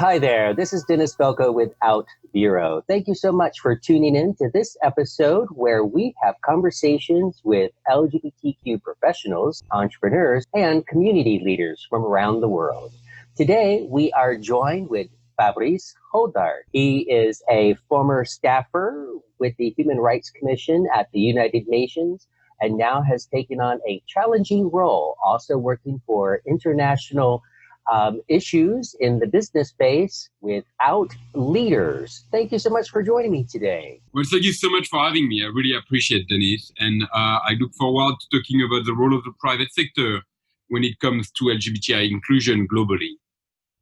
Hi there, this is Dennis Velco with Out Bureau. Thank you so much for tuning in to this episode where we have conversations with LGBTQ professionals, entrepreneurs, and community leaders from around the world. Today, we are joined with Fabrice Houdart. He is a former staffer with the Human Rights Commission at the United Nations and now has taken on a challenging role, also working for international issues in the business space without leaders. Thank you so much for joining me today. Well, thank you so much for having me. I really appreciate it, Dennis. And I look forward to talking about the role of the private sector when it comes to LGBTI inclusion globally.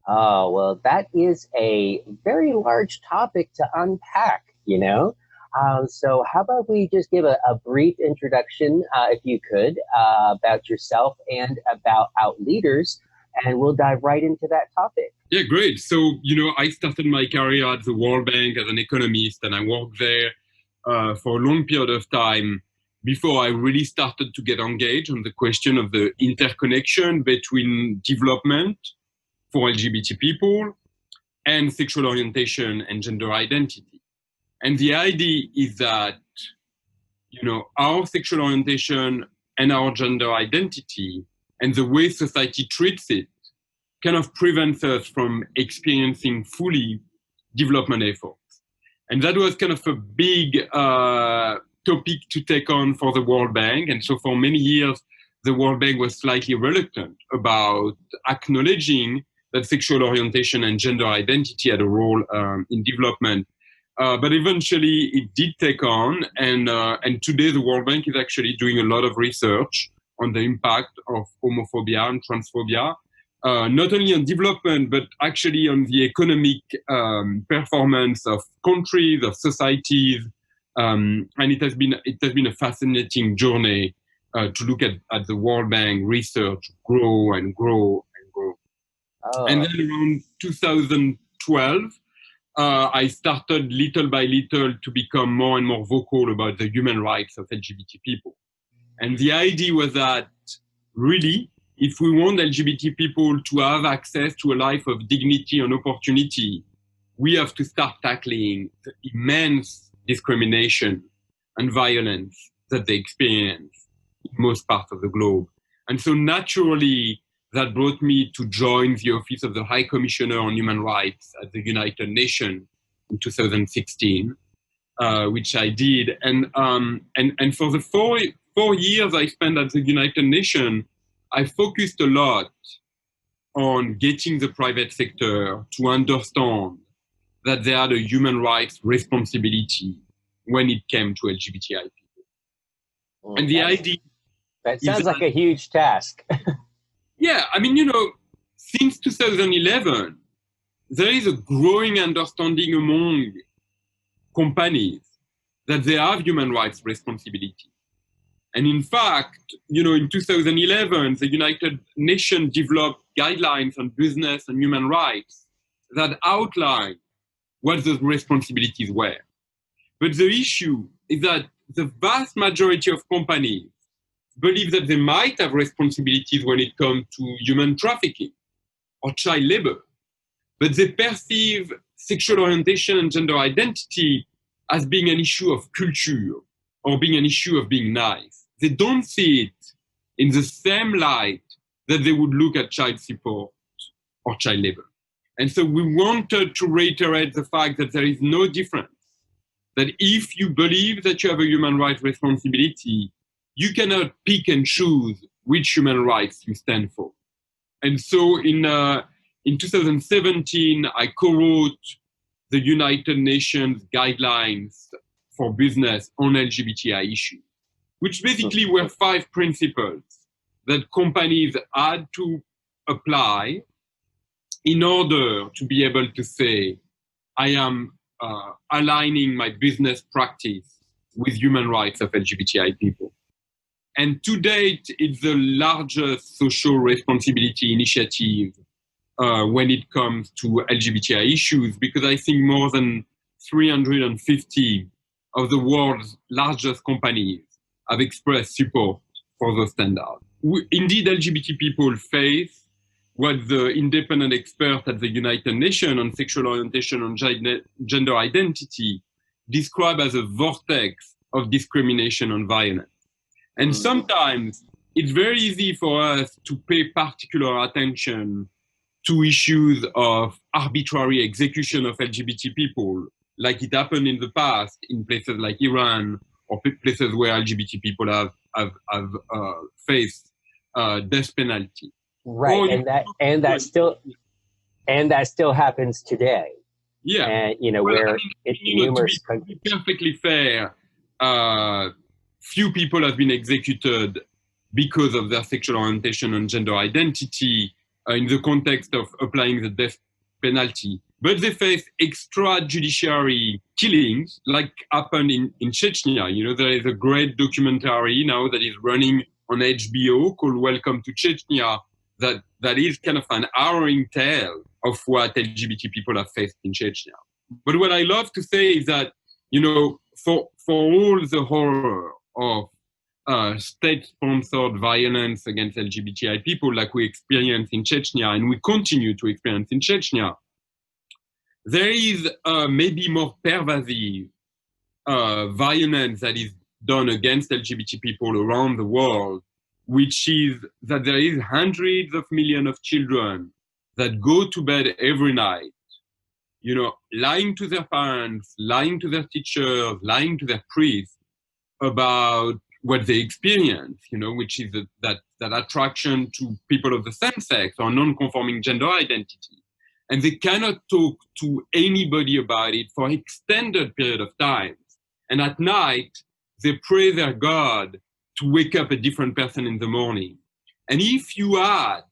Oh, well, that is a very large topic to unpack, you know? So how about we just give a brief introduction, if you could, about yourself and about Out Leaders, and we'll dive right into that topic. Yeah, great. So, I started my career at the World Bank as an economist, and I worked there for a long period of time before I really started to get engaged on the question of the interconnection between development for LGBT people and sexual orientation and gender identity. And the idea is that, our sexual orientation and our gender identity and the way society treats it kind of prevents us from experiencing fully development efforts. And that was kind of a big topic to take on for the World Bank. And so for many years, the World Bank was slightly reluctant about acknowledging that sexual orientation and gender identity had a role in development. But eventually it did take on. And today the World Bank is actually doing a lot of research on the impact of homophobia and transphobia, not only on development, but actually on the economic performance of countries, of societies. And it has been a fascinating journey to look at the World Bank research grow and grow and grow. Oh. And then around 2012, I started little by little to become more and more vocal about the human rights of LGBT people. And the idea was that really, if we want LGBT people to have access to a life of dignity and opportunity, we have to start tackling the immense discrimination and violence that they experience in most parts of the globe. And so naturally, that brought me to join the Office of the High Commissioner on Human Rights at the United Nations in 2016, which I did. And for the four years I spent at the United Nations, I focused a lot on getting the private sector to understand that they had a human rights responsibility when it came to LGBTI people. And the idea... That sounds like a huge task. Yeah, since 2011, there is a growing understanding among companies that they have human rights responsibility. And in fact, in 2011, the United Nations developed guidelines on business and human rights that outline what those responsibilities were. But the issue is that the vast majority of companies believe that they might have responsibilities when it comes to human trafficking or child labor, but they perceive sexual orientation and gender identity as being an issue of culture or being an issue of being nice. They don't see it in the same light that they would look at child support or child labor. And so we wanted to reiterate the fact that there is no difference, that if you believe that you have a human rights responsibility, you cannot pick and choose which human rights you stand for. And so in 2017, I co-wrote the United Nations guidelines for business on LGBTI issues, which basically were 5 principles that companies had to apply in order to be able to say, I am aligning my business practice with human rights of LGBTI people. And to date, it's the largest social responsibility initiative when it comes to LGBTI issues, because I think more than 350 of the world's largest companies have expressed support for those standards. Indeed, LGBT people face what the independent expert at the United Nations on sexual orientation and gender identity describe as a vortex of discrimination and violence. And sometimes it's very easy for us to pay particular attention to issues of arbitrary execution of LGBT people, like it happened in the past in places like Iran or places where LGBT people have faced death penalty. Right, and that still happens today. Yeah, and well, where to numerous be perfectly fair, few people have been executed because of their sexual orientation and gender identity in the context of applying the death penalty. But they face extrajudiciary killings, like happened in Chechnya. There is a great documentary now that is running on HBO called Welcome to Chechnya, that is kind of an harrowing tale of what LGBT people have faced in Chechnya. But what I love to say is that, for all the horror of state-sponsored violence against LGBTI people like we experience in Chechnya and we continue to experience in Chechnya, there is maybe more pervasive violence that is done against LGBT people around the world, which is that there is hundreds of millions of children that go to bed every night, lying to their parents, lying to their teachers, lying to their priests about what they experience, which is that attraction to people of the same sex or non-conforming gender identity. And they cannot talk to anybody about it for extended period of time. And at night, they pray their God to wake up a different person in the morning. And if you add,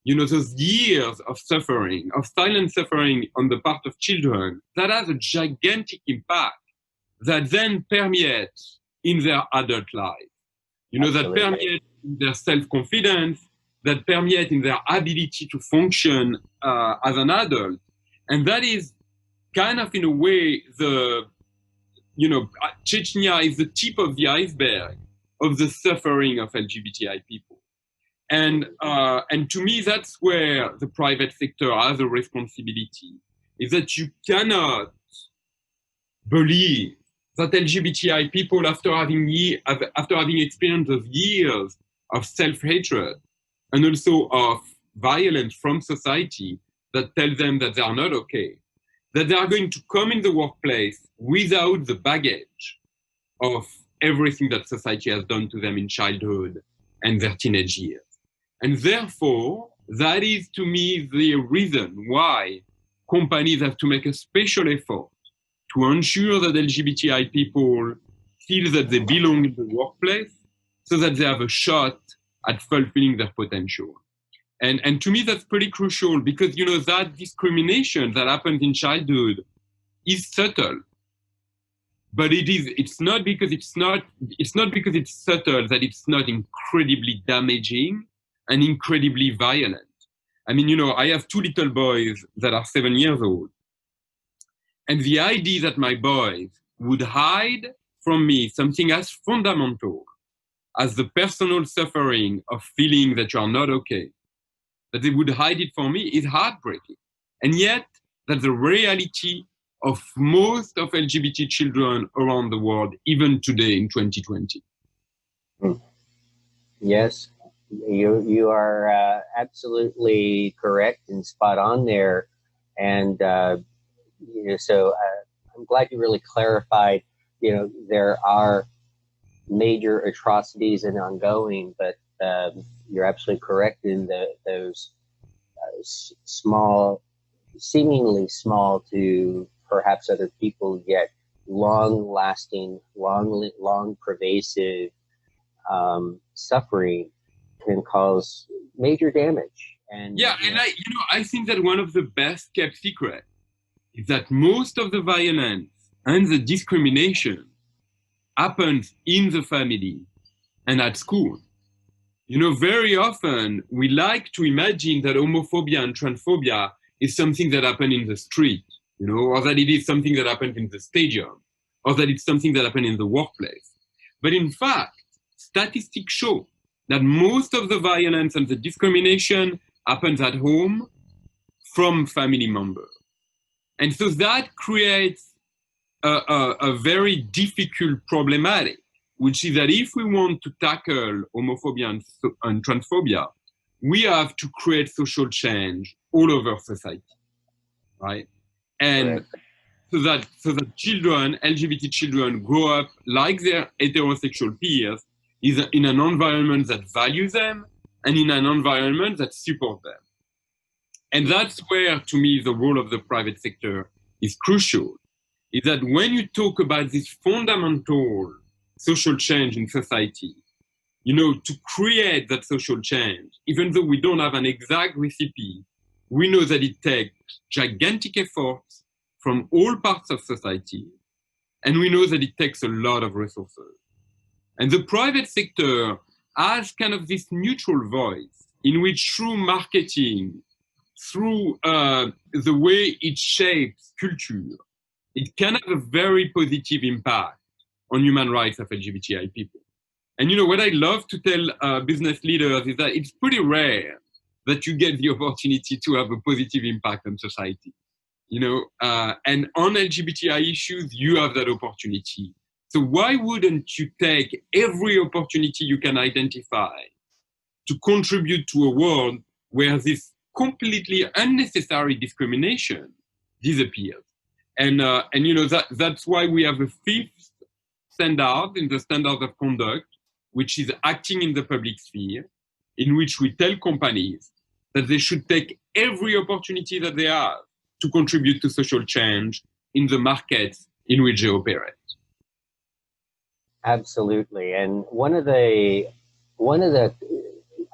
those years of suffering, of silent suffering on the part of children, that has a gigantic impact that then permeates in their adult life. That permeates in their self-confidence, that permeate in their ability to function as an adult. And that is kind of, in a way, Chechnya is the tip of the iceberg of the suffering of LGBTI people. And to me, that's where the private sector has a responsibility, is that you cannot believe that LGBTI people, after having experienced those years of self-hatred and also of violence from society that tell them that they are not okay, that they are going to come in the workplace without the baggage of everything that society has done to them in childhood and their teenage years. And therefore, that is to me the reason why companies have to make a special effort to ensure that LGBTI people feel that they belong in the workplace so that they have a shot at fulfilling their potential. And to me, that's pretty crucial because, that discrimination that happens in childhood is subtle. But it's not because it's subtle that it's not incredibly damaging and incredibly violent. I mean, I have two little boys that are 7 years old. And the idea that my boys would hide from me something as fundamental as the personal suffering of feeling that you are not okay, that they would hide it from me is heartbreaking. And yet, that's the reality of most of LGBT children around the world, even today in 2020. Yes, you are absolutely correct and spot on there. And so I'm glad you really clarified. There are major atrocities and ongoing, but you're absolutely correct in those small, seemingly small to perhaps other people, yet long-lasting, long pervasive suffering can cause major damage. And I think that one of the best kept secrets is that most of the violence and the discrimination happens in the family and at school. Very often we like to imagine that homophobia and transphobia is something that happened in the street, or that it is something that happened in the stadium, or that it's something that happened in the workplace. But in fact, statistics show that most of the violence and the discrimination happens at home from family members. And so that creates a very difficult problematic, which is that if we want to tackle homophobia and transphobia, we have to create social change all over society, right? And Correct. so that children, LGBT children, grow up like their heterosexual peers, is in an environment that values them and in an environment that supports them. And that's where, to me, the role of the private sector is crucial. Is that when you talk about this fundamental social change in society, to create that social change, even though we don't have an exact recipe, we know that it takes gigantic efforts from all parts of society, and we know that it takes a lot of resources. And the private sector has kind of this neutral voice in which, through marketing, through the way it shapes culture, it can have a very positive impact on human rights of LGBTI people. And what I love to tell business leaders is that it's pretty rare that you get the opportunity to have a positive impact on society. And on LGBTI issues, you have that opportunity. So why wouldn't you take every opportunity you can identify to contribute to a world where this completely unnecessary discrimination disappears? And that's why we have a fifth standard in the standard of conduct, which is acting in the public sphere, in which we tell companies that they should take every opportunity that they have to contribute to social change in the markets in which they operate. Absolutely. And one of the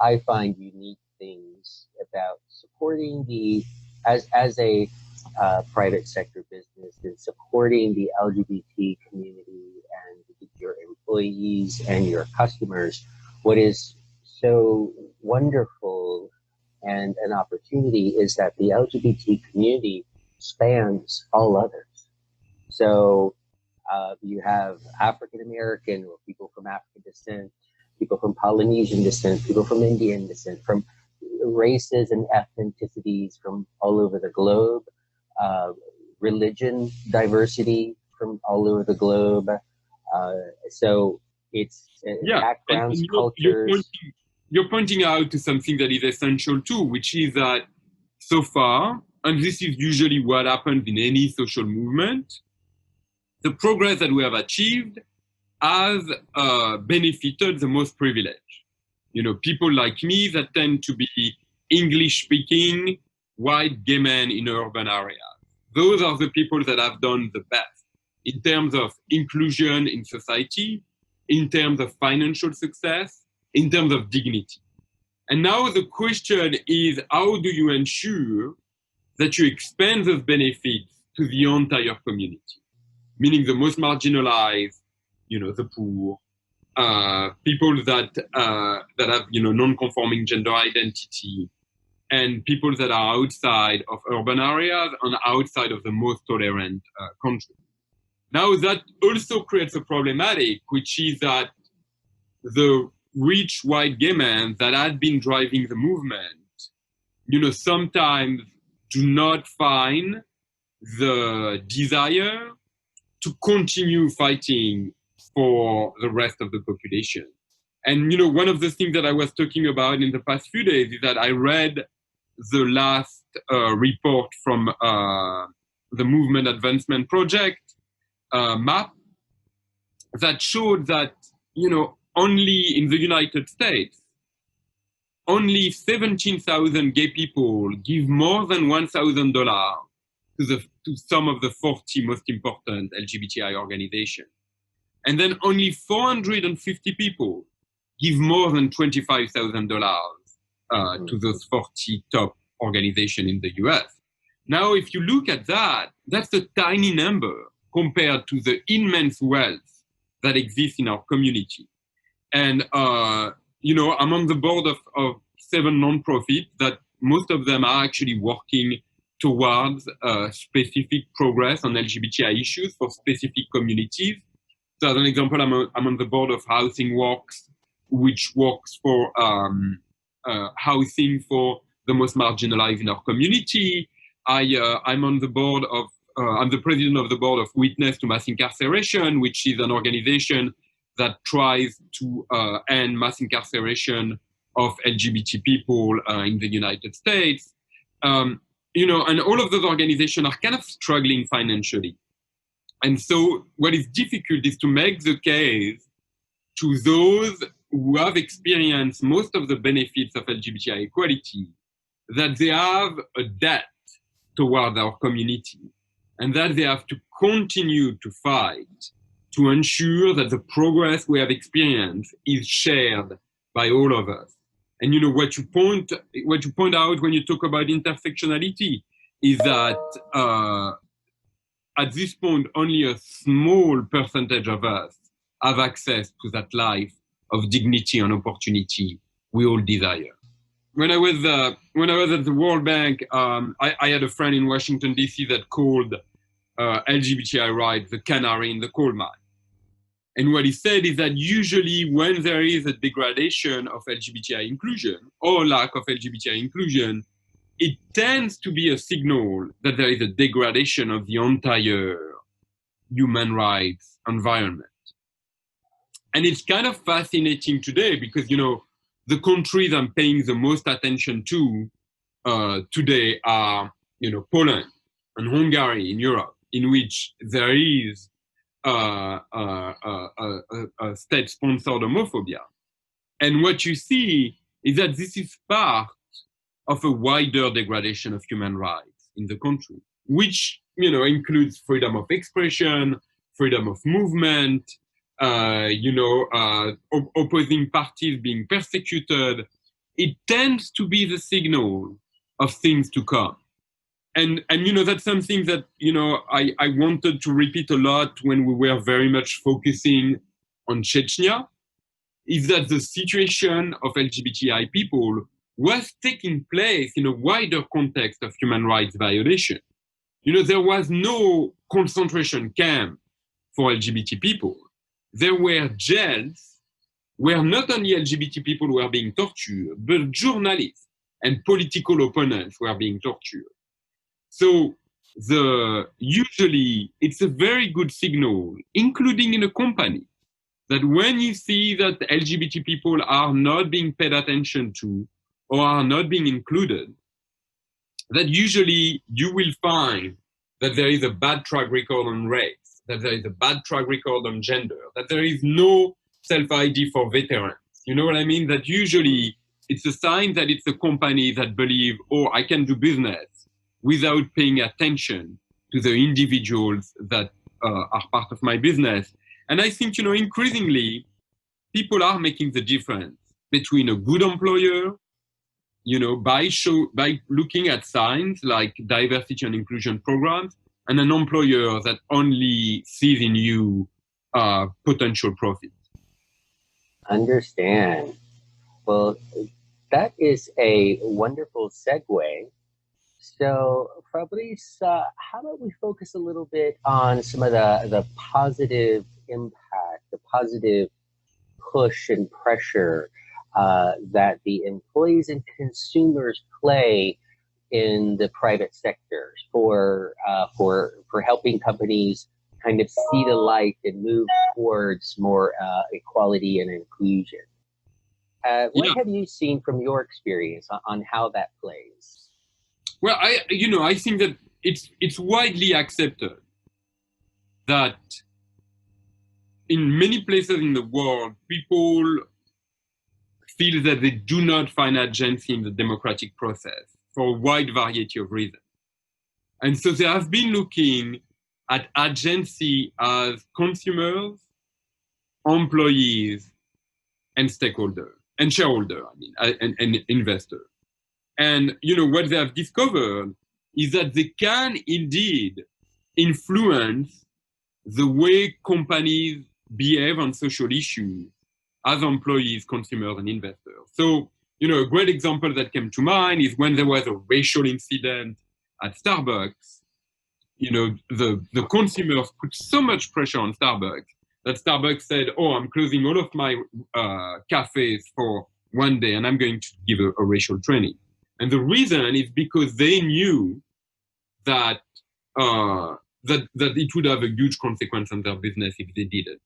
I find unique things about supporting as a private sector business and supporting the LGBT community and your employees and your customers. What is so wonderful and an opportunity is that the LGBT community spans all others. So you have African American or people from African descent, people from Polynesian descent, people from Indian descent, from races and ethnicities from all over the globe, religion diversity from all over the globe. So it's backgrounds, cultures. You're pointing out to something that is essential too, which is that so far, and this is usually what happens in any social movement, the progress that we have achieved has benefited the most privileged. People like me that tend to be English-speaking, white gay men in urban areas. Those are the people that have done the best in terms of inclusion in society, in terms of financial success, in terms of dignity. And now the question is, how do you ensure that you expand those benefits to the entire community? Meaning the most marginalized, the poor, people that have non-conforming gender identity, and people that are outside of urban areas and outside of the most tolerant countries. Now that also creates a problematic, which is that the rich white gay men that had been driving the movement, sometimes do not find the desire to continue fighting for the rest of the population. And, one of the things that I was talking about in the past few days is that I read the last report from the Movement Advancement Project, MAP, that showed that, only in the United States, only 17,000 gay people give more than $1,000 to some of the 40 most important LGBTI organizations. And then only 450 people give more than $25,000 to those 40 top organizations in the US. Now, if you look at that, that's a tiny number compared to the immense wealth that exists in our community. And, I'm on the board of 7 nonprofits that most of them are actually working towards specific progress on LGBTI issues for specific communities. So as an example, I'm on the board of Housing Works, which works for housing for the most marginalized in our community. I'm on the board of, I'm the president of the board of Witness to Mass Incarceration, which is an organization that tries to end mass incarceration of LGBT people in the United States. You know, and all of those organizations are kind of struggling financially. And so what is difficult is to make the case to those who have experienced most of the benefits of LGBTI equality that they have a debt toward our community and that they have to continue to fight to ensure that the progress we have experienced is shared by all of us. And you know what you point out when you talk about intersectionality is that at this point only a small percentage of us have access to that life of dignity and opportunity we all desire. When I was at the World Bank, I had a friend in Washington D.C. that called LGBTI rights the canary in the coal mine. And what he said is that usually when there is a degradation of LGBTI inclusion or lack of LGBTI inclusion, it tends to be a signal that there is a degradation of the entire human rights environment. And it's kind of fascinating today because, you know, the countries I'm paying the most attention to today are, you know, Poland and Hungary in Europe, in which there is a state-sponsored homophobia. And what you see is that this is part of a wider degradation of human rights in the country, which, you know, includes freedom of expression, freedom of movement, opposing parties being persecuted. It tends to be the signal of things to come. And you know, that's something that, you know, I wanted to repeat a lot when we were very much focusing on Chechnya, is that the situation of LGBTI people was taking place in a wider context of human rights violation. You know, there was no concentration camp for LGBT people. There were jails where not only LGBT people were being tortured, but journalists and political opponents were being tortured. So usually it's a very good signal, including in a company, that when you see that LGBT people are not being paid attention to or are not being included, that usually you will find that there is a bad track record on race, that there is a bad track record on gender, that there is no self-ID for veterans. You know what I mean? That usually it's a sign that it's a company that believe, oh, I can do business without paying attention to the individuals that are part of my business. And I think, you know, increasingly, people are making the difference between a good employer, you know, by looking at signs like diversity and inclusion programs, and an employer that only sees in you potential profit. Understand. Well, that is a wonderful segue. So, Fabrice, how about we focus a little bit on some of the positive impact, the positive push and pressure that the employees and consumers play in the private sector for helping companies kind of see the light and move towards more equality and inclusion. What have you seen from your experience on how that plays? Well, I think that it's widely accepted that in many places in the world, people feel that they do not find agency in the democratic process for a wide variety of reasons. And so they have been looking at agency as consumers, employees, and stakeholders, and shareholders, and investors. And, you know, what they have discovered is that they can indeed influence the way companies behave on social issues as employees, consumers, and investors. So, you know, a great example that came to mind is when there was a racial incident at Starbucks. You know, the consumers put so much pressure on Starbucks that Starbucks said, oh, I'm closing all of my cafes for one day and I'm going to give a racial training. And the reason is because they knew that that it would have a huge consequence on their business if they didn't.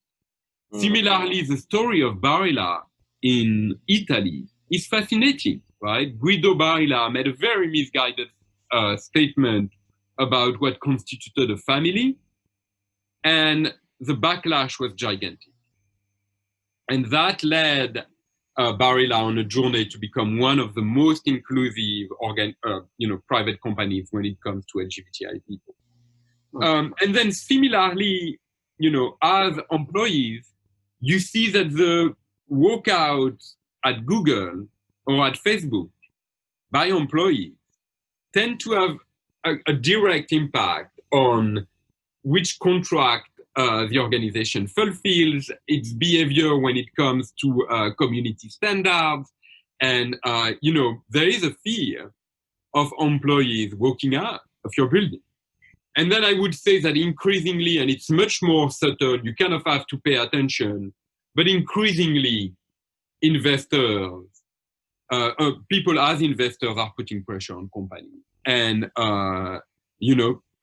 Similarly, the story of Barilla in Italy is fascinating, right? Guido Barilla made a very misguided statement about what constituted a family, and the backlash was gigantic. And that led Barilla on a journey to become one of the most inclusive private companies when it comes to LGBTI people. And then similarly, as employees, you see that the walkouts at Google or at Facebook by employees tend to have a direct impact on which contract the organization fulfills, its behavior when it comes to community standards. And, there is a fear of employees walking out of your building. And then I would say that increasingly, and it's much more subtle, you kind of have to pay attention, but increasingly investors, people as investors are putting pressure on companies. And,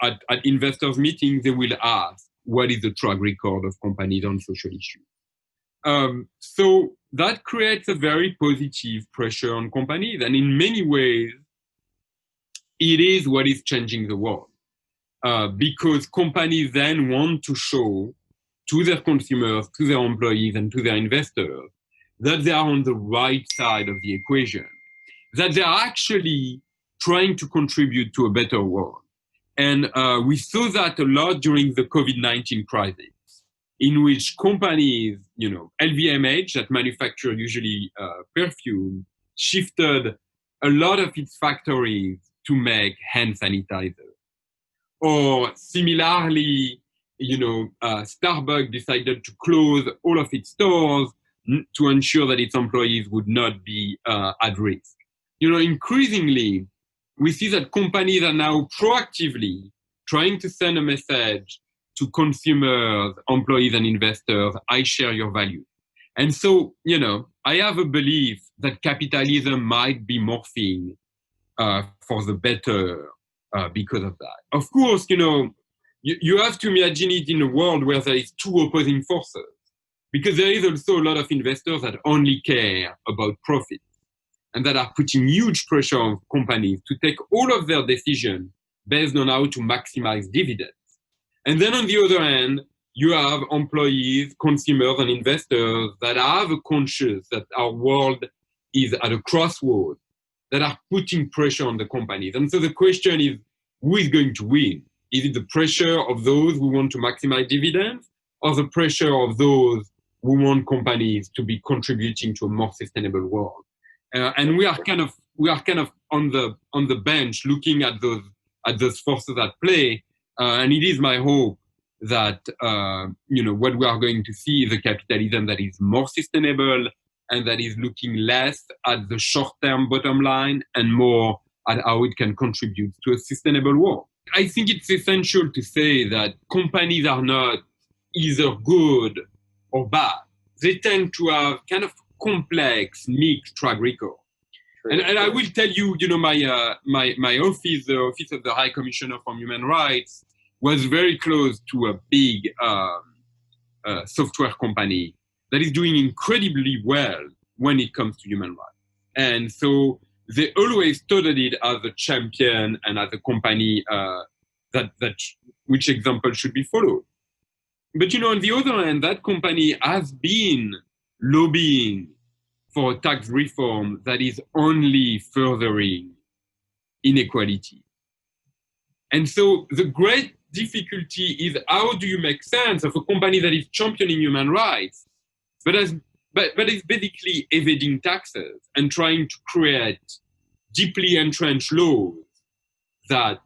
at investors' meetings, they will ask, what is the track record of companies on social issues? So that creates a very positive pressure on companies. And in many ways, it is what is changing the world. Because companies then want to show to their consumers, to their employees, and to their investors that they are on the right side of the equation, that they are actually trying to contribute to a better world. And we saw that a lot during the COVID-19 crisis, in which companies, LVMH, that manufacture usually perfume, shifted a lot of its factories to make hand sanitizer. Or similarly, Starbucks decided to close all of its stores to ensure that its employees would not be at risk. Increasingly, we see that companies are now proactively trying to send a message to consumers, employees, and investors: I share your values. And so, I have a belief that capitalism might be morphing for the better because of that. Of course, you have to imagine it in a world where there is two opposing forces, because there is also a lot of investors that only care about profit and that are putting huge pressure on companies to take all of their decisions based on how to maximize dividends. And then on the other hand, you have employees, consumers, and investors that have a conscience that our world is at a crossroads, that are putting pressure on the companies. And so the question is, who is going to win? Is it the pressure of those who want to maximize dividends, or the pressure of those who want companies to be contributing to a more sustainable world? And we are kind of on the bench looking at those forces at play. And it is my hope that what we are going to see is a capitalism that is more sustainable and that is looking less at the short-term bottom line and more at how it can contribute to a sustainable world. I think it's essential to say that companies are not either good or bad. They tend to have kind of complex, mixed track record. And I will tell you, my office, the Office of the High Commissioner for Human Rights, was very close to a big software company that is doing incredibly well when it comes to human rights. And so they always studied it as a champion and as a company which example should be followed. But on the other hand, that company has been lobbying for a tax reform that is only furthering inequality. And so the great difficulty is, how do you make sense of a company that is championing human rights, but is basically evading taxes and trying to create deeply entrenched laws that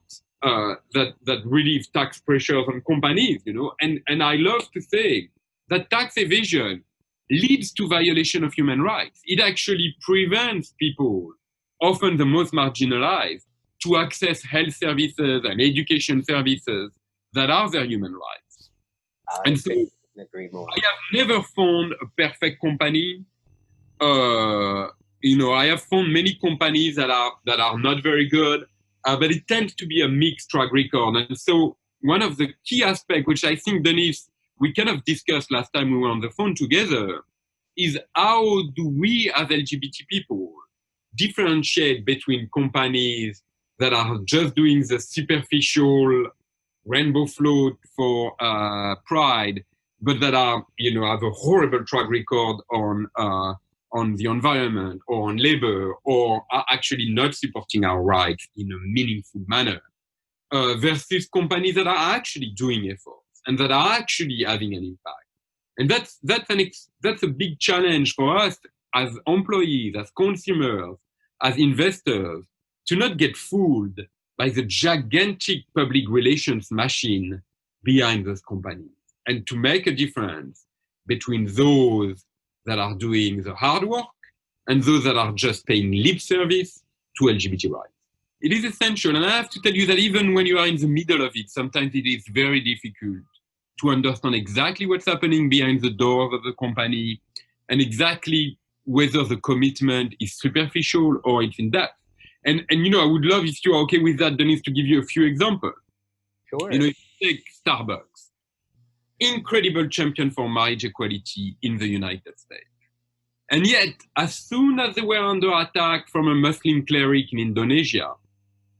relieve tax pressures on companies, And I love to say that tax evasion leads to violation of human rights. It actually prevents people, often the most marginalized, to access health services and education services that are their human rights. And so I have never found a perfect company I have found many companies that are not very good, but it tends to be a mixed track record. And so one of the key aspects, which I think, Denise, we kind of discussed last time we were on the phone together, is how do we as LGBT people differentiate between companies that are just doing the superficial rainbow float for pride, but that are, have a horrible track record on the environment or on labor, or are actually not supporting our rights in a meaningful manner, versus companies that are actually doing efforts and that are actually having an impact. And that's a big challenge for us as employees, as consumers, as investors, to not get fooled by the gigantic public relations machine behind those companies, and to make a difference between those that are doing the hard work and those that are just paying lip service to LGBT rights. It is essential, and I have to tell you that even when you are in the middle of it, sometimes it is very difficult to understand exactly what's happening behind the doors of the company and exactly whether the commitment is superficial or it's in depth. And I would love, if you're okay with that, Denise, to give you a few examples. Sure. If you take Starbucks, incredible champion for marriage equality in the United States. And yet, as soon as they were under attack from a Muslim cleric in Indonesia,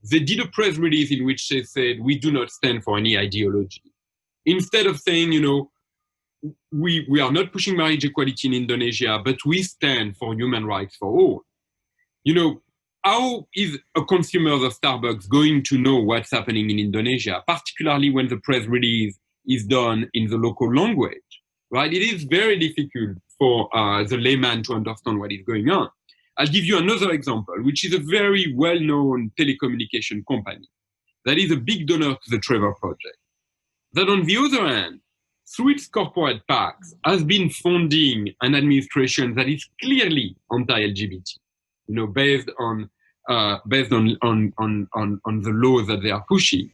they did a press release in which they said, we do not stand for any ideology. Instead of saying, we are not pushing marriage equality in Indonesia, but we stand for human rights for all. How is a consumer of Starbucks going to know what's happening in Indonesia, particularly when the press release is done in the local language, right? It is very difficult for the layman to understand what is going on. I'll give you another example, which is a very well-known telecommunication company that is a big donor to the Trevor Project. That on the other hand, through its corporate PACs, has been funding an administration that is clearly anti-LGBT, based on the laws that they are pushing.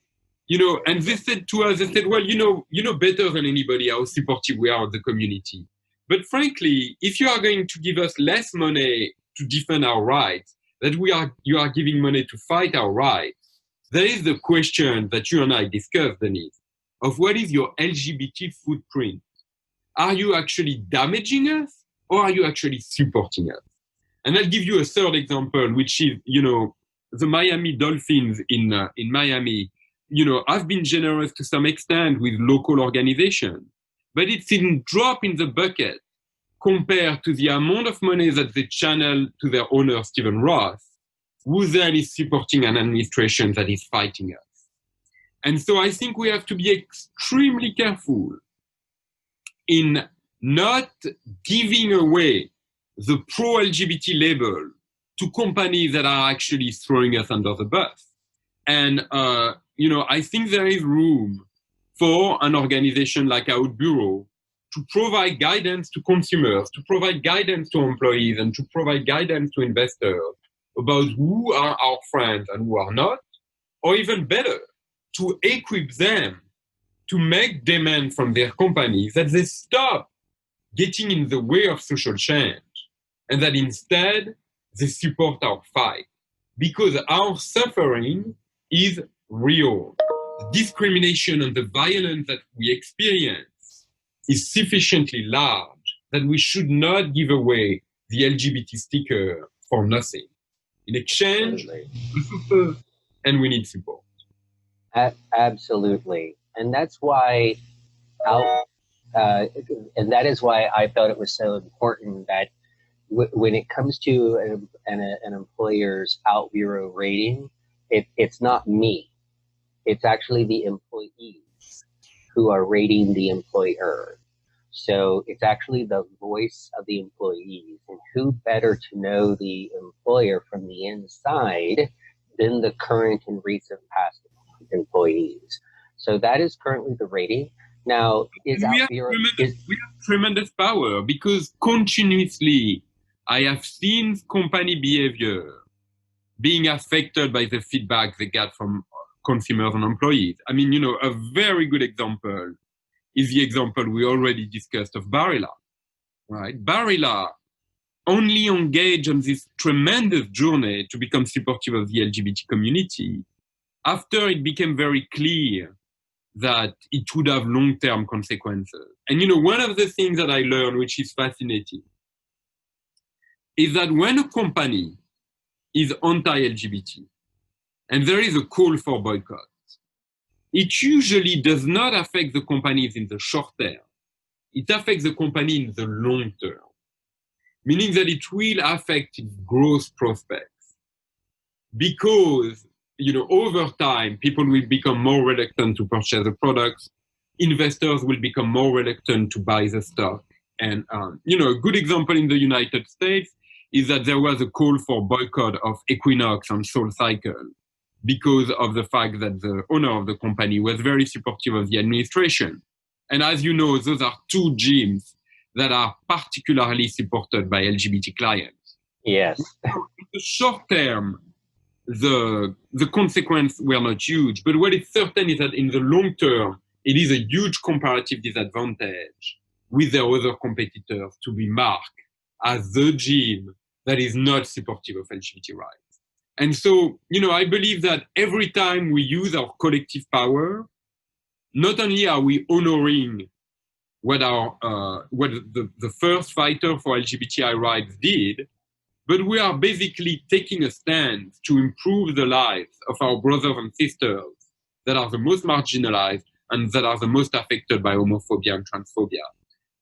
And they said to us, well, better than anybody how supportive we are of the community. But frankly, if you are going to give us less money to defend our rights, you are giving money to fight our rights, there is the question that you and I discussed, Denise, of what is your LGBT footprint? Are you actually damaging us, or are you actually supporting us? And I'll give you a third example, which is, the Miami Dolphins in Miami, have been generous to some extent with local organizations, but it's a drop in the bucket compared to the amount of money that they channel to their owner, Stephen Ross, who then is supporting an administration that is fighting us. And so I think we have to be extremely careful in not giving away the pro-LGBT label to companies that are actually throwing us under the bus. And, I think there is room for an organization like our bureau to provide guidance to consumers, to provide guidance to employees, and to provide guidance to investors about who are our friends and who are not, or even better, to equip them to make demand from their companies that they stop getting in the way of social change, and that instead they support our fight, because our suffering is real. The discrimination and the violence that we experience is sufficiently large that we should not give away the LGBT sticker for nothing. In exchange, we suffer and we need support. Absolutely. And that's why and that is why I felt it was so important that when it comes to an employer's Out Bureau rating, it's not me. It's actually the employees who are rating the employer. So it's actually the voice of the employees. And who better to know the employer from the inside than the current and recent past employees? So that is currently the rating. Now, we have tremendous power, because continuously I have seen company behavior being affected by the feedback they get from consumers and employees. I mean, a very good example is the example we already discussed of Barilla, right? Barilla only engaged on this tremendous journey to become supportive of the LGBT community after it became very clear that it would have long-term consequences. And one of the things that I learned, which is fascinating, is that when a company is anti-LGBT and there is a call for boycott, it usually does not affect the companies in the short term. It affects the company in the long term, meaning that it will affect its growth prospects. Because, over time, people will become more reluctant to purchase the products. Investors will become more reluctant to buy the stock. And, a good example in the United States is that there was a call for boycott of Equinox and SoulCycle because of the fact that the owner of the company was very supportive of the administration. And as you know, those are two gyms that are particularly supported by LGBT clients. Yes. In the short term, the consequences were not huge, but what is certain is that in the long term, it is a huge comparative disadvantage with their other competitors to be marked as the gym that is not supportive of LGBT rights. And so, I believe that every time we use our collective power, not only are we honoring what the first fighter for LGBTI rights did, but we are basically taking a stand to improve the lives of our brothers and sisters that are the most marginalized and that are the most affected by homophobia and transphobia.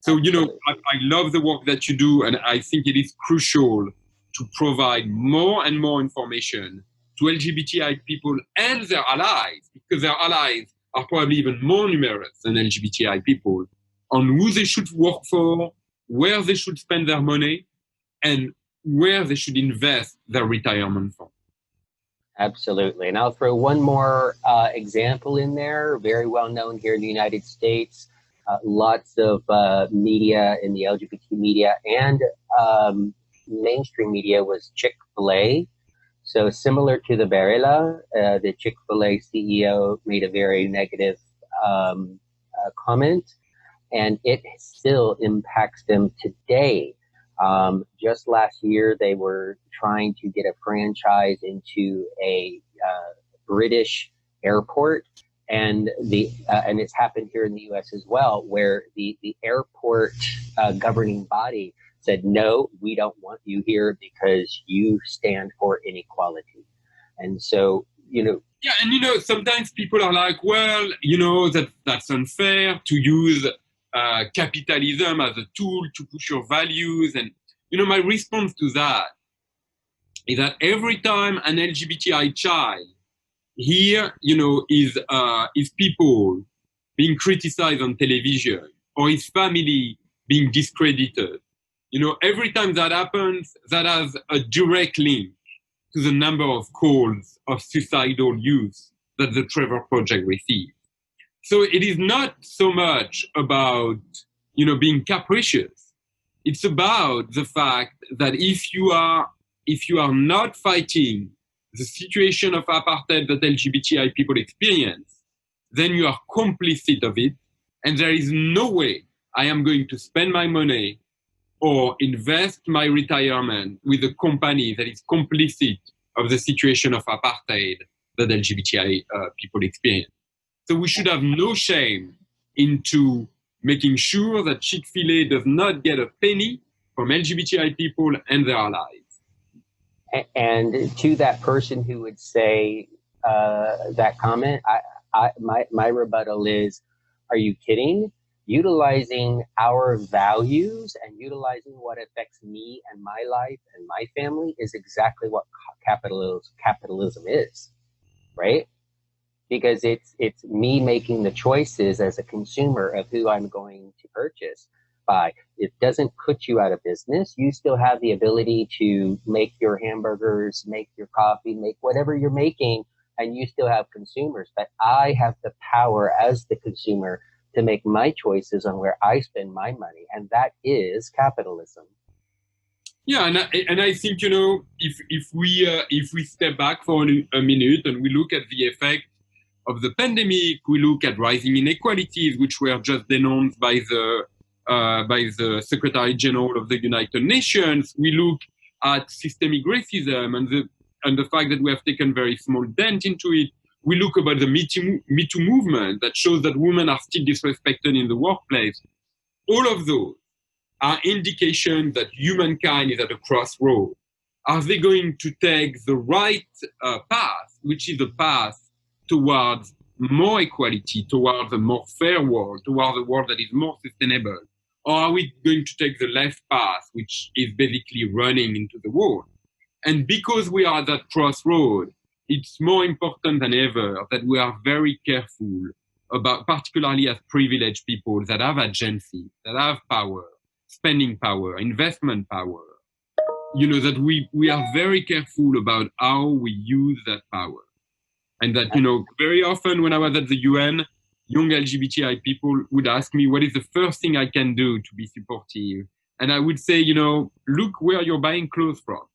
So, I love the work that you do, and I think it is crucial to provide more and more information to LGBTI people and their allies, because their allies are probably even more numerous than LGBTI people, on who they should work for, where they should spend their money, and where they should invest their retirement fund. Absolutely. And I'll throw one more example in there, very well known here in the United States. Lots of media in the LGBT media and mainstream media was Chick-Fil-A. So similar to the Varela, the Chick-Fil-A CEO made a very negative comment, and it still impacts them today. Just last year, they were trying to get a franchise into a British airport, and it's happened here in the U.S. as well, where the airport governing body said, no, we don't want you here because you stand for inequality. And so, Yeah, and sometimes people are like, well, that's unfair to use capitalism as a tool to push your values. And, my response to that is that every time an LGBTI child here, is people being criticized on television or his family being discredited, every time that happens, that has a direct link to the number of calls of suicidal youth that the Trevor Project received. So it is not so much about, being capricious. It's about the fact that if you are not fighting the situation of apartheid that LGBTI people experience, then you are complicit of it. And there is no way I am going to spend my money or invest my retirement with a company that is complicit of the situation of apartheid that LGBTI people experience. So we should have no shame into making sure that Chick-fil-A does not get a penny from LGBTI people and their allies. And to that person who would say that comment, my rebuttal is, are you kidding? Utilizing our values and utilizing what affects me and my life and my family is exactly what capitalism is, right? Because it's me making the choices as a consumer of who I'm going to purchase by. It doesn't put you out of business. You still have the ability to make your hamburgers, make your coffee, make whatever you're making, and you still have consumers. But I have the power as the consumer to make my choices on where I spend my money, and that is capitalism. Yeah, and I think if we step back for a minute and we look at the effect of the pandemic, we look at rising inequalities, which were just denounced by the by the Secretary General of the United Nations. We look at systemic racism and the fact that we have taken very small dent into it. We look about the Me Too movement that shows that women are still disrespected in the workplace. All of those are indications that humankind is at a crossroad. Are they going to take the right path, which is the path towards more equality, towards a more fair world, towards a world that is more sustainable? Or are we going to take the left path, which is basically running into the wall? And because we are at that crossroad, it's more important than ever that we are very careful about, particularly as privileged people that have agency, that have power, spending power, investment power, that we are very careful about how we use that power. And that, very often when I was at the UN, young LGBTI people would ask me, what is the first thing I can do to be supportive? And I would say, look where you're buying clothes from.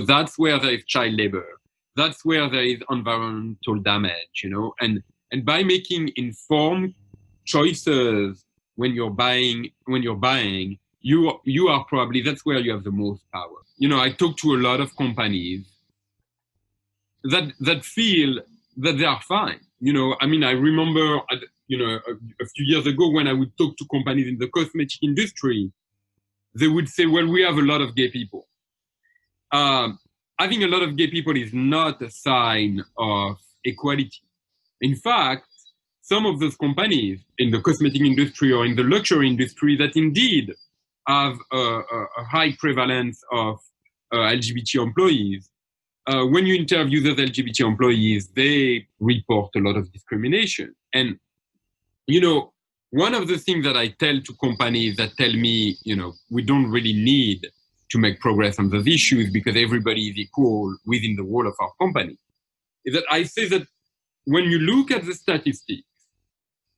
That's where there is child labor. That's where there is environmental damage, and by making informed choices when you're buying, you are probably, that's where you have the most power. I talk to a lot of companies that feel that they are fine. I remember, a few years ago when I would talk to companies in the cosmetic industry, they would say, well, we have a lot of gay people. Having a lot of gay people is not a sign of equality. In fact, some of those companies in the cosmetic industry or in the luxury industry that indeed have a high prevalence of LGBT employees, when you interview those LGBT employees, they report a lot of discrimination. And, one of the things that I tell to companies that tell me, we don't really need to make progress on those issues because everybody is equal within the wall of our company, is that I say that when you look at the statistics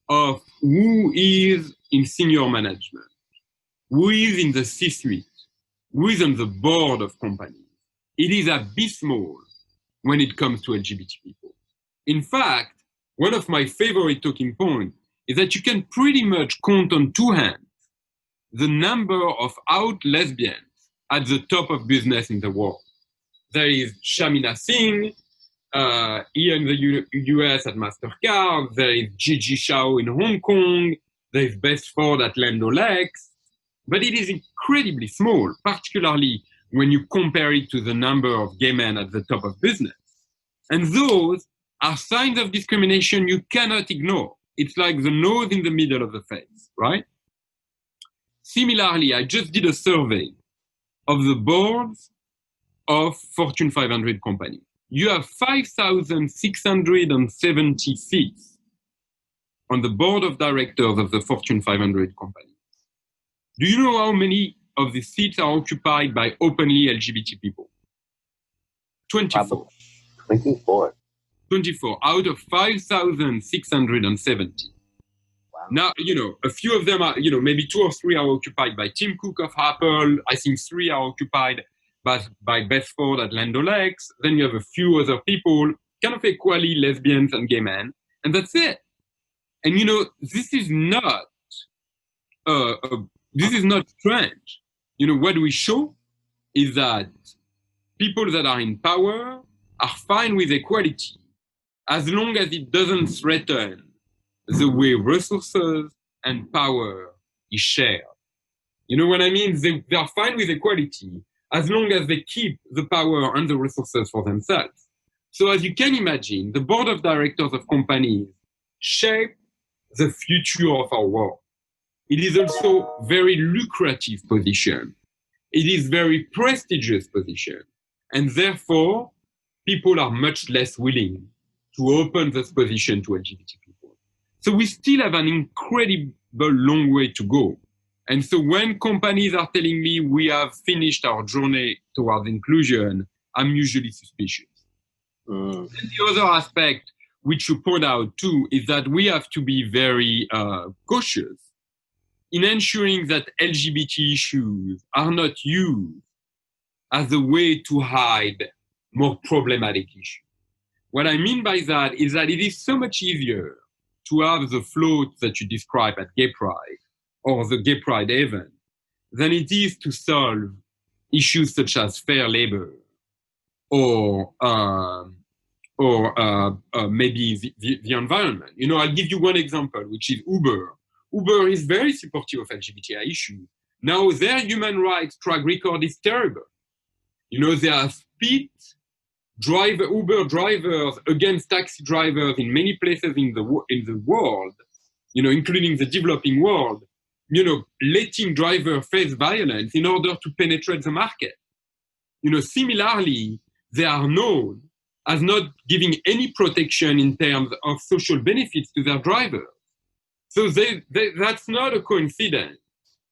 of who is in senior management, who is in the C-suite, who is on the board of companies, it is abysmal when it comes to LGBT people. In fact, one of my favorite talking points is that you can pretty much count on two hands the number of out lesbians at the top of business in the world. There is Shamina Singh here in the US at MasterCard. There is Gigi Shao in Hong Kong. There is Beth Ford at Land O'Lakes. But it is incredibly small, particularly when you compare it to the number of gay men at the top of business. And those are signs of discrimination you cannot ignore. It's like the nose in the middle of the face, right? Similarly, I just did a survey of the boards of Fortune 500 companies. You have 5,670 seats on the board of directors of the Fortune 500 companies. Do you know how many of the seats are occupied by openly LGBT people? 24. 24. 24 out of 5,670. Wow. Now, a few of them are, maybe 2 or 3 are occupied by Tim Cook of Apple. I think 3 are occupied by Beth Ford at Land O'Lakes. Then you have a few other people, kind of equally lesbians and gay men, and that's it. And this is not strange. What we show is that people that are in power are fine with equality as long as it doesn't threaten the way resources and power is shared. You know what I mean? They are fine with equality as long as they keep the power and the resources for themselves. So as you can imagine, the board of directors of companies shape the future of our world. It is also very lucrative position. It is very prestigious position. And therefore, people are much less willing to open this position to LGBT people. So we still have an incredible long way to go. And so when companies are telling me we have finished our journey towards inclusion, I'm usually suspicious. And the other aspect, which you point out too, is that we have to be very cautious in ensuring that LGBT issues are not used as a way to hide more problematic issues. What I mean by that is that it is so much easier to have the float that you describe at Gay Pride or the gay pride event than it is to solve issues such as fair labor or maybe the environment. I'll give you one example, which is Uber. Uber is very supportive of LGBTI issues. Now, their human rights track record is terrible. They have pit Uber drivers against taxi drivers in many places in the world, including the developing world, letting drivers face violence in order to penetrate the market. Similarly, they are known as not giving any protection in terms of social benefits to their drivers. So that's not a coincidence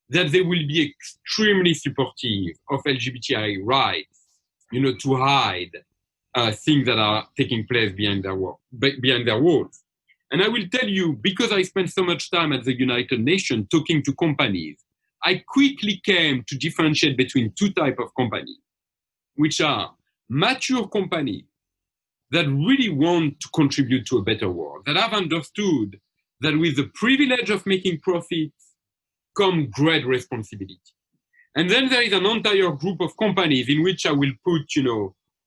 that they will be extremely supportive of LGBTI rights, to hide things that are taking place behind their walls. And I will tell you, because I spent so much time at the United Nations talking to companies, I quickly came to differentiate between two types of companies, which are mature companies that really want to contribute to a better world, that have understood that with the privilege of making profits come great responsibility. And then there is an entire group of companies in which I will put,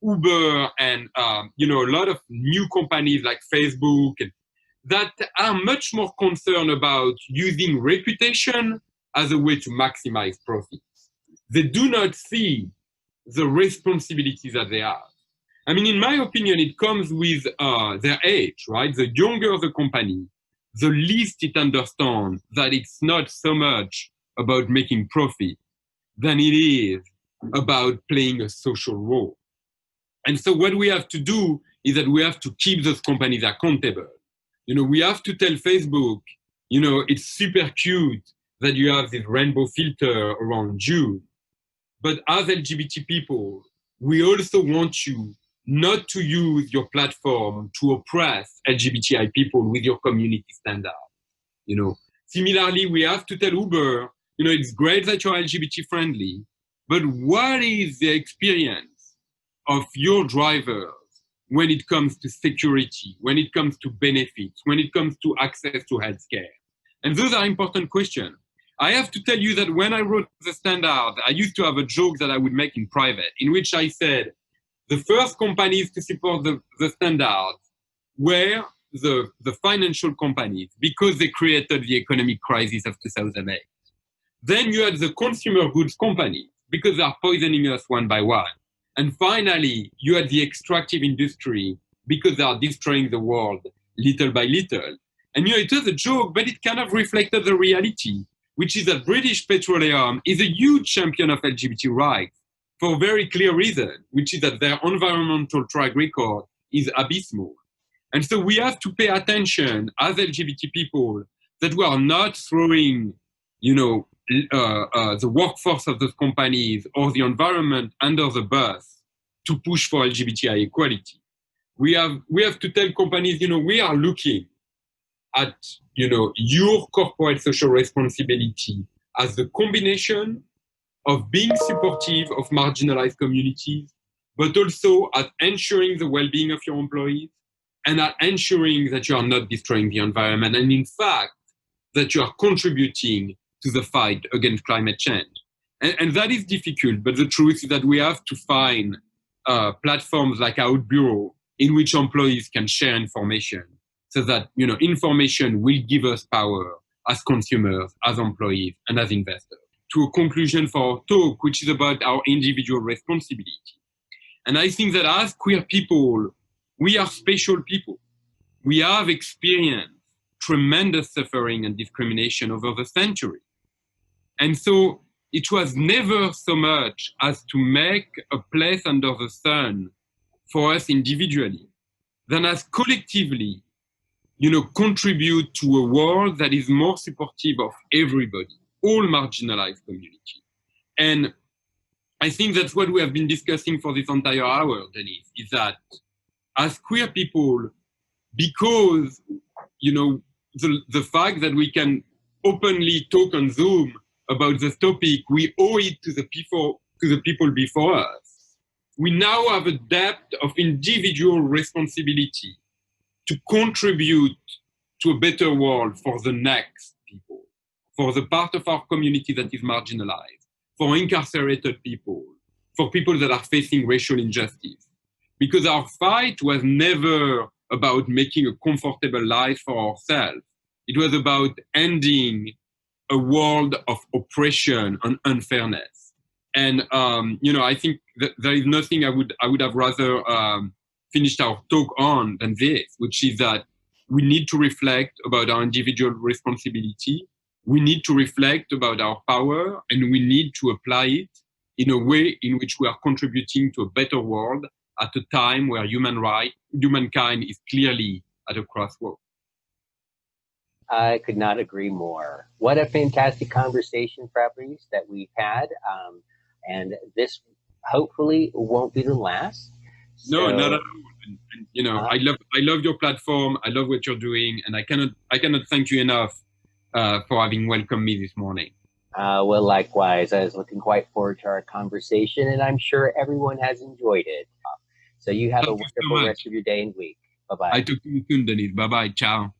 Uber and, a lot of new companies like Facebook that are much more concerned about using reputation as a way to maximize profits. They do not see the responsibilities that they have. I mean, in my opinion, it comes with their age, right? The younger the company, the least it understands that it's not so much about making profit than it is about playing a social role. And so what we have to do is that we have to keep those companies accountable. We have to tell Facebook, it's super cute that you have this rainbow filter around you. But as LGBT people, we also want you not to use your platform to oppress LGBTI people with your community standard. Similarly, we have to tell Uber, it's great that you're LGBT friendly, but what is the experience of your drivers when it comes to security, when it comes to benefits, when it comes to access to healthcare? And those are important questions. I have to tell you that when I wrote the standard, I used to have a joke that I would make in private, in which I said, the first companies to support the standards were the financial companies because they created the economic crisis of 2008. Then you had the consumer goods companies because they are poisoning us one by one. And finally, you had the extractive industry because they are destroying the world little by little. And it was a joke, but it kind of reflected the reality, which is that British Petroleum is a huge champion of LGBT rights for a very clear reason, which is that their environmental track record is abysmal. And so we have to pay attention as LGBT people that we are not throwing, the workforce of those companies or the environment under the bus to push for LGBTI equality. We have to tell companies, we are looking at, your corporate social responsibility as the combination of being supportive of marginalized communities, but also at ensuring the well-being of your employees and at ensuring that you are not destroying the environment. And in fact, that you are contributing to the fight against climate change. And that is difficult, but the truth is that we have to find platforms like Outbureau in which employees can share information so that, information will give us power as consumers, as employees, and as investors. To a conclusion for our talk, which is about our individual responsibility. And I think that as queer people, we are special people. We have experienced tremendous suffering and discrimination over the century. And so it was never so much as to make a place under the sun for us individually, than as collectively, contribute to a world that is more supportive of everybody, all marginalized communities. And I think that's what we have been discussing for this entire hour, Denise, is that as queer people, because, the fact that we can openly talk on Zoom about this topic, we owe it to the people before us. We now have a depth of individual responsibility to contribute to a better world for the next people, for the part of our community that is marginalized, for incarcerated people, for people that are facing racial injustice. Because our fight was never about making a comfortable life for ourselves. It was about ending a world of oppression and unfairness. And I think that there is nothing I would have rather finished our talk on than this, which is that we need to reflect about our individual responsibility. We need to reflect about our power, and we need to apply it in a way in which we are contributing to a better world at a time where humankind is clearly at a crossroads. I could not agree more. What a fantastic conversation, Fabrice, that we've had. And this hopefully won't be the last. No, not at all. And, I love your platform. I love what you're doing, and I cannot thank you enough for having welcomed me this morning. Well, likewise, I was looking quite forward to our conversation, and I'm sure everyone has enjoyed it. So you have a wonderful rest of your day and week. Bye-bye. I talk to you soon, Denis. Bye-bye. Ciao.